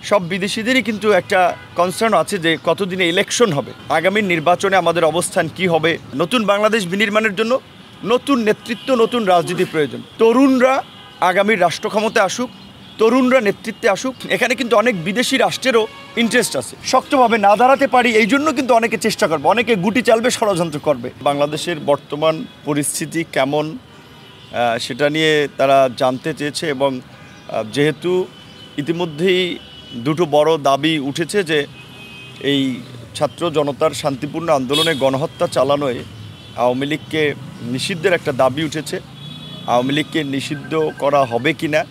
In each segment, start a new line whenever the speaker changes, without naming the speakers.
সব বিদেশিদেরই কিন্তু একটা কনসার্ন আছে যে কতদিনে ইলেকশন হবে, আগামী নির্বাচনে আমাদের অবস্থান কি হবে। নতুন বাংলাদেশ বিনির্মাণের জন্য নতুন নেতৃত্ব, নতুন রাজনীতি প্রয়োজন। তরুণরা আগামীর রাষ্ট্র ক্ষমতায় আসুক, তরুণরা নেতৃত্বে আসুক। এখানে কিন্তু অনেক বিদেশি রাষ্ট্রেরও ইন্টারেস্ট আছে। শক্তভাবে না দাঁড়াতে পারি এই জন্য কিন্তু অনেকে চেষ্টা করবে, অনেকে গুটি চালবে, ষড়যন্ত্র করবে। বাংলাদেশের বর্তমান পরিস্থিতি কেমন সেটা নিয়ে তারা জানতে চেয়েছে এবং যেহেতু ইতিমধ্যেই দুটো বড় দাবি উঠেছে যে এই ছাত্র জনতার শান্তিপূর্ণ আন্দোলনে গণহত্যা চালানোয় আওয়ামী লীগকে নিষিদ্ধের একটা দাবি উঠেছে। আওয়ামী লীগকে নিষিদ্ধ করা হবে কি না,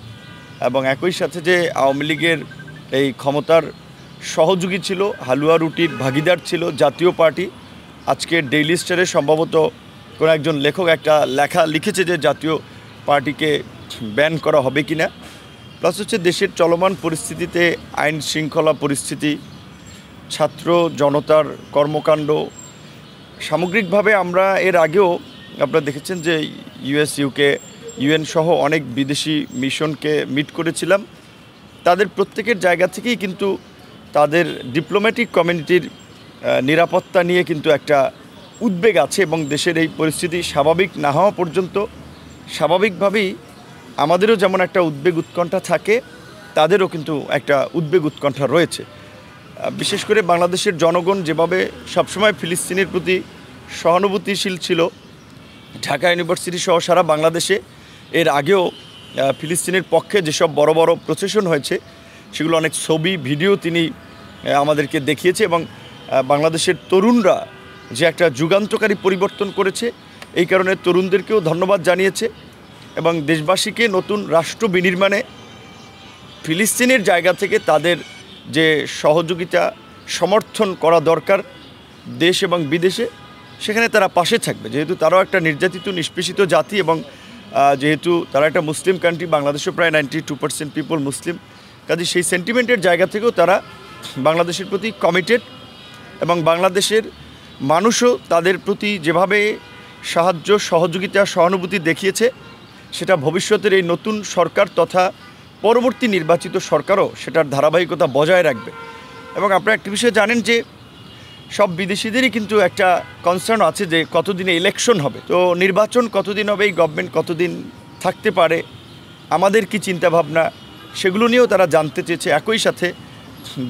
এবং একই সাথে যে আওয়ামী লীগের এই ক্ষমতার সহযোগী ছিল, হালুয়া রুটির ভাগিদার ছিল জাতীয় পার্টি। আজকে ডেইলি স্টারে সম্ভবত কোনো একজন লেখক একটা লেখা লিখেছে যে জাতীয় পার্টিকে ব্যান করা হবে কি না। প্লাস হচ্ছে দেশের চলমান পরিস্থিতিতে আইন শৃঙ্খলা পরিস্থিতি, ছাত্র জনতার কর্মকাণ্ড, সামগ্রিকভাবে আমরা এর আগেও আপনারা দেখেছেন যে ইউএস, ইউকে, ইউএন সহ অনেক বিদেশি মিশনকে মিট করেছিলাম। তাদের প্রত্যেকের জায়গা থেকেই কিন্তু তাদের ডিপ্লোম্যাটিক কমিউনিটির নিরাপত্তা নিয়ে কিন্তু একটা উদ্বেগ আছে এবং দেশের এই পরিস্থিতি স্বাভাবিক না হওয়া পর্যন্ত স্বাভাবিকভাবেই আমাদেরও যেমন একটা উদ্বেগ উৎকণ্ঠা থাকে, তাদেরও কিন্তু একটা উদ্বেগ উৎকণ্ঠা রয়েছে। বিশেষ করে বাংলাদেশের জনগণ যেভাবে সবসময় ফিলিস্তিনের প্রতি সহানুভূতিশীল ছিল, ঢাকা ইউনিভার্সিটি সহ সারা বাংলাদেশে এর আগেও ফিলিস্তিনের পক্ষে যেসব বড় বড় প্রসেশন হয়েছে সেগুলো অনেক ছবি ভিডিও তিনি আমাদেরকে দেখিয়েছে এবং বাংলাদেশের তরুণরা যে একটা যুগান্তকারী পরিবর্তন করেছে এই কারণে তরুণদেরকেও ধন্যবাদ জানিয়েছে এবং দেশবাসীকে নতুন রাষ্ট্র বিনির্মাণে ফিলিস্তিনের জায়গা থেকে তাদের যে সহযোগিতা সমর্থন করা দরকার দেশ এবং বিদেশে, সেখানে তারা পাশে থাকবে। যেহেতু তারাও একটা নির্যাতিত নিষ্পেষিত জাতি এবং যেহেতু তারা একটা মুসলিম কান্ট্রি, বাংলাদেশেও প্রায় 92% পিপল মুসলিম, কাজে সেই সেন্টিমেন্টের জায়গা থেকেও তারা বাংলাদেশের প্রতি কমিটেড এবং বাংলাদেশের মানুষও তাদের প্রতি যেভাবে সাহায্য, সহযোগিতা, সহানুভূতি দেখিয়েছে সেটা ভবিষ্যতের এই নতুন সরকার তথা পরবর্তী নির্বাচিত সরকারও সেটার ধারাবাহিকতা বজায় রাখবে। এবং আপনারা একটা বিষয় জানেন যে সব বিদেশিদেরই কিন্তু একটা কনসার্ন আছে যে কতদিনে ইলেকশন হবে, তো নির্বাচন কতদিন হবে, এই গভর্নমেন্ট কতদিন থাকতে পারে, আমাদের কি চিন্তাভাবনা, সেগুলো নিয়েও তারা জানতে চেয়েছে। একই সাথে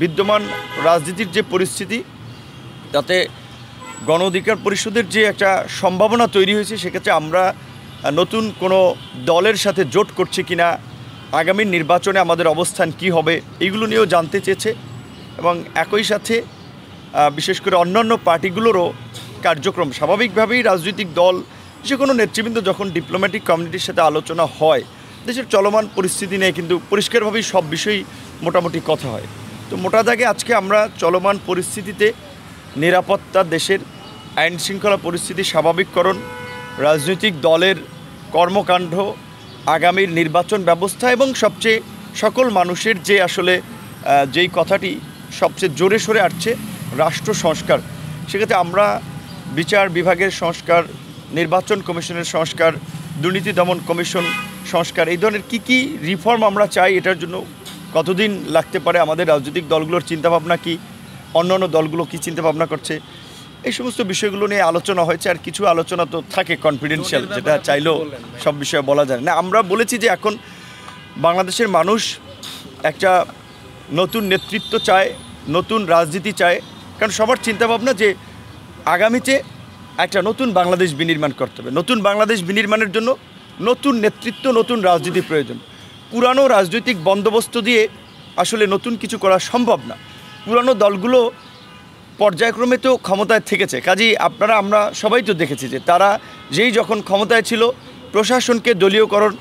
বিদ্যমান রাজনীতির যে পরিস্থিতি তাতে গণ অধিকার পরিষদের যে একটা সম্ভাবনা তৈরি হয়েছে, সেক্ষেত্রে আমরা নতুন কোনো দলের সাথে জোট করছি কিনা, আগামী নির্বাচনে আমাদের অবস্থান কি হবে, এইগুলো নিয়েও জানতে চেয়েছে। এবং একই সাথে বিশেষ করে অন্যান্য পার্টিগুলোরও কার্যক্রম, স্বাভাবিকভাবেই রাজনৈতিক দল যে কোনো নেতৃবৃন্দ যখন ডিপ্লোম্যাটিক কমিউনিটির সাথে আলোচনা হয় দেশের চলমান পরিস্থিতি নিয়ে কিন্তু পরিষ্কারভাবেই সব বিষয়ই মোটামুটি কথা হয়। তো মোটা দাগে আজকে আমরা চলমান পরিস্থিতিতে নিরাপত্তা, দেশের আইন শৃঙ্খলা পরিস্থিতি স্বাভাবিককরণ, রাজনৈতিক দলের কর্মকাণ্ড, আগামীর নির্বাচন ব্যবস্থা এবং সবচেয়ে সকল মানুষের যে আসলে যেই কথাটি সবচেয়ে জোরে সোরে আসছে রাষ্ট্র সংস্কার, সেক্ষেত্রে আমরা বিচার বিভাগের সংস্কার, নির্বাচন কমিশনের সংস্কার, দুর্নীতি দমন কমিশন সংস্কার, এই ধরনের কী রিফর্ম আমরা চাই, এটার জন্য কতদিন লাগতে পারে, আমাদের রাজনৈতিক দলগুলোর চিন্তাভাবনা কী, অন্যান্য দলগুলো কী চিন্তাভাবনা করছে, এই সমস্ত বিষয়গুলো নিয়ে আলোচনা হয়েছে। আর কিছু আলোচনা তো থাকে কনফিডেন্সিয়াল, যেটা চাইলেও সব বিষয়ে বলা যায় না। আমরা বলেছি যে এখন বাংলাদেশের মানুষ একটা নতুন নেতৃত্ব চায়, নতুন রাজনীতি চায়, কারণ সবার চিন্তাভাবনা যে আগামীতে একটা নতুন বাংলাদেশ বিনির্মাণ করতে হবে। নতুন বাংলাদেশ বিনির্মাণের জন্য নতুন নেতৃত্ব, নতুন রাজনীতি প্রয়োজন। পুরানো রাজনৈতিক বন্দোবস্ত দিয়ে আসলে নতুন কিছু করা সম্ভব না। পুরানো দলগুলো পর্যায়ক্রমে তো ক্ষমতায় থেকেছে, কাজেই আমরা সবাই তো দেখেছি যে তারা যখন ক্ষমতায় ছিল প্রশাসনকে দলীয়করণ,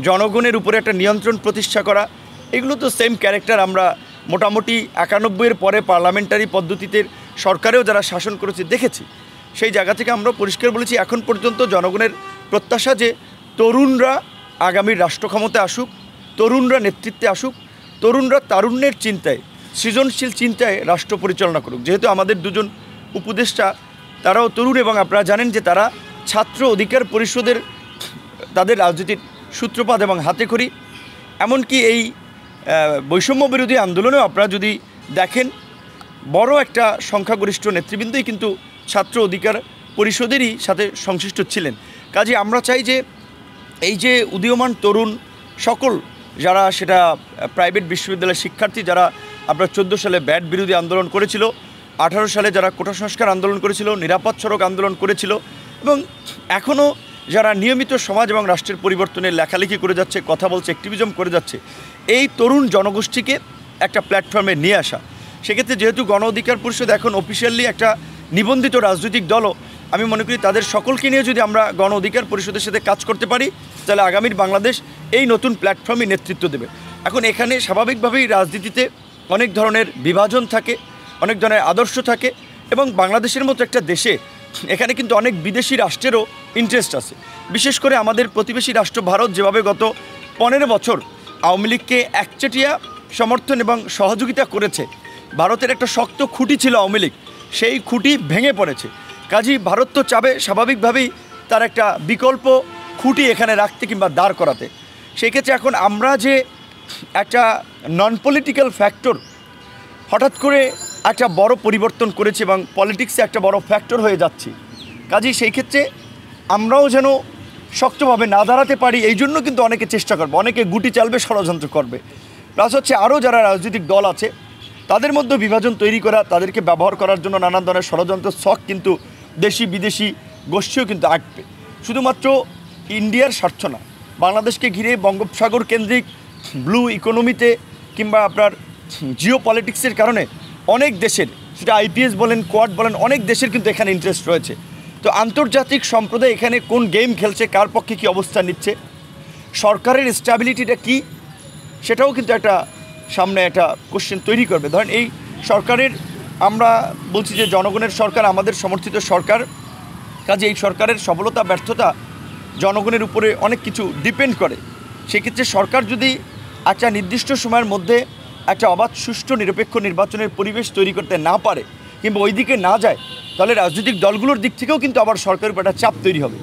জনগণের উপরে একটা নিয়ন্ত্রণ প্রতিষ্ঠা করা, এগুলো তো সেম ক্যারেক্টার আমরা মোটামুটি 91-এর পরে পার্লামেন্টারি পদ্ধতিতে সরকারেও যারা শাসন করেছে দেখেছি। সেই জায়গা থেকে আমরা পরিষ্কার বলেছি এখন পর্যন্ত জনগণের প্রত্যাশা যে তরুণরা আগামীর রাষ্ট্র ক্ষমতায় আসুক, তরুণরা নেতৃত্বে আসুক, তরুণরা তারুণ্যের চিন্তায়, সৃজনশীল চিন্তায় রাষ্ট্র পরিচালনা করুক। যেহেতু আমাদের দুজন উপদেষ্টা তারাও তরুণ এবং আপনারা জানেন যে তারা ছাত্র অধিকার পরিষদের তাদের রাজনীতির সূত্রপাত এবং হাতেখড়ি, এমনকি এই বৈষম্য বিরোধী আন্দোলনেও আপনারা যদি দেখেন বড় একটা সংখ্যাগরিষ্ঠ নেতৃবৃন্দই কিন্তু ছাত্র অধিকার পরিষদেরই সাথে সংশ্লিষ্ট ছিলেন। কাজে আমরা চাই যে এই যে উদীয়মান তরুণ সকল যারা সেটা প্রাইভেট বিশ্ববিদ্যালয়ের শিক্ষার্থী যারা আপনার 14 সালে ব্যাট বিরোধী আন্দোলন করেছিল, 18 সালে যারা কোটা সংস্কার আন্দোলন করেছিল, নিরাপদ সড়ক আন্দোলন করেছিল এবং এখনও যারা নিয়মিত সমাজ এবং রাষ্ট্রের পরিবর্তনের লেখালেখি করে যাচ্ছে, কথা বলছে, অ্যাক্টিভিজম করে যাচ্ছে, এই তরুণ জনগোষ্ঠীকে একটা প্ল্যাটফর্মে নিয়ে আসা। সেক্ষেত্রে যেহেতু গণ অধিকার পরিষদ এখন অফিসিয়ালি একটা নিবন্ধিত রাজনৈতিক দলও, আমি মনে করি তাদের সকলকে নিয়ে যদি আমরা গণ অধিকার পরিষদের সাথে কাজ করতে পারি তাহলে আগামীর বাংলাদেশ এই নতুন প্ল্যাটফর্মে নেতৃত্ব দেবে। এখন এখানে স্বাভাবিকভাবেই রাজনীতিতে অনেক ধরনের বিভাজন থাকে, অনেক ধরনের আদর্শ থাকে এবং বাংলাদেশের মতো একটা দেশে এখানে কিন্তু অনেক বিদেশি রাষ্ট্রেরও ইন্টারেস্ট আছে। বিশেষ করে আমাদের প্রতিবেশী রাষ্ট্র ভারত যেভাবে গত 15 বছর আওয়ামী লীগকে একচেটিয়া সমর্থন এবং সহযোগিতা করেছে, ভারতের একটা শক্ত খুঁটি ছিল আওয়ামী লীগ, সেই খুঁটি ভেঙে পড়েছে। কাজেই ভারত তো চাবে স্বাভাবিকভাবেই তার একটা বিকল্প খুঁটি এখানে রাখতে কিংবা দাঁড় করাতে। সেই ক্ষেত্রে এখন আমরা যে একটা নন পলিটিক্যাল ফ্যাক্টর হঠাৎ করে একটা বড় পরিবর্তন করেছে এবং পলিটিক্সে একটা বড় ফ্যাক্টর হয়ে যাচ্ছি, কাজেই সেই ক্ষেত্রে আমরাও যেন শক্তভাবে না দাঁড়াতে পারি এই জন্য কিন্তু অনেকে চেষ্টা করবে, অনেকে গুটি চালবে, ষড়যন্ত্র করবে। প্লাস হচ্ছে আরও যারা রাজনৈতিক দল আছে তাদের মধ্যে বিভাজন তৈরি করা, তাদেরকে ব্যবহার করার জন্য নানান ধরনের ষড়যন্ত্র ছক কিন্তু দেশি বিদেশি গোষ্ঠীও কিন্তু আঁকবে। শুধুমাত্র ইন্ডিয়ার স্বার্থ না, বাংলাদেশকে ঘিরে বঙ্গোপসাগর কেন্দ্রিক ব্লু ইকোনমিতে কিংবা আপনার জিও পলিটিক্সের কারণে অনেক দেশের, সেটা আইপিএস বলেন, কোয়াড বলেন, অনেক দেশের কিন্তু এখানে ইন্টারেস্ট রয়েছে। তো আন্তর্জাতিক সম্প্রদায় এখানে কোন গেম খেলছে, কার পক্ষে কী অবস্থান নিচ্ছে, সরকারের স্ট্যাবিলিটিটা কী, সেটাও কিন্তু একটা সামনে একটা কোশ্চেন তৈরি করবে। ধরেন এই সরকারের, আমরা বলছি যে জনগণের সরকার, আমাদের সমর্থিত সরকার, কাজে এই সরকারের সফলতা ব্যর্থতা জনগণের উপরে অনেক কিছু ডিপেন্ড করে। সেক্ষেত্রে সরকার যদি একটা নির্দিষ্ট সময়ের মধ্যে একটা অবাধ সুষ্ঠু নিরপেক্ষ নির্বাচনের পরিবেশ তৈরি করতে না পারে কিংবা ওই দিকে না যায়, তাহলে রাজনৈতিক দলগুলোর দিক থেকেও কিন্তু আবার সরকারের উপর একটা চাপ তৈরি হবে।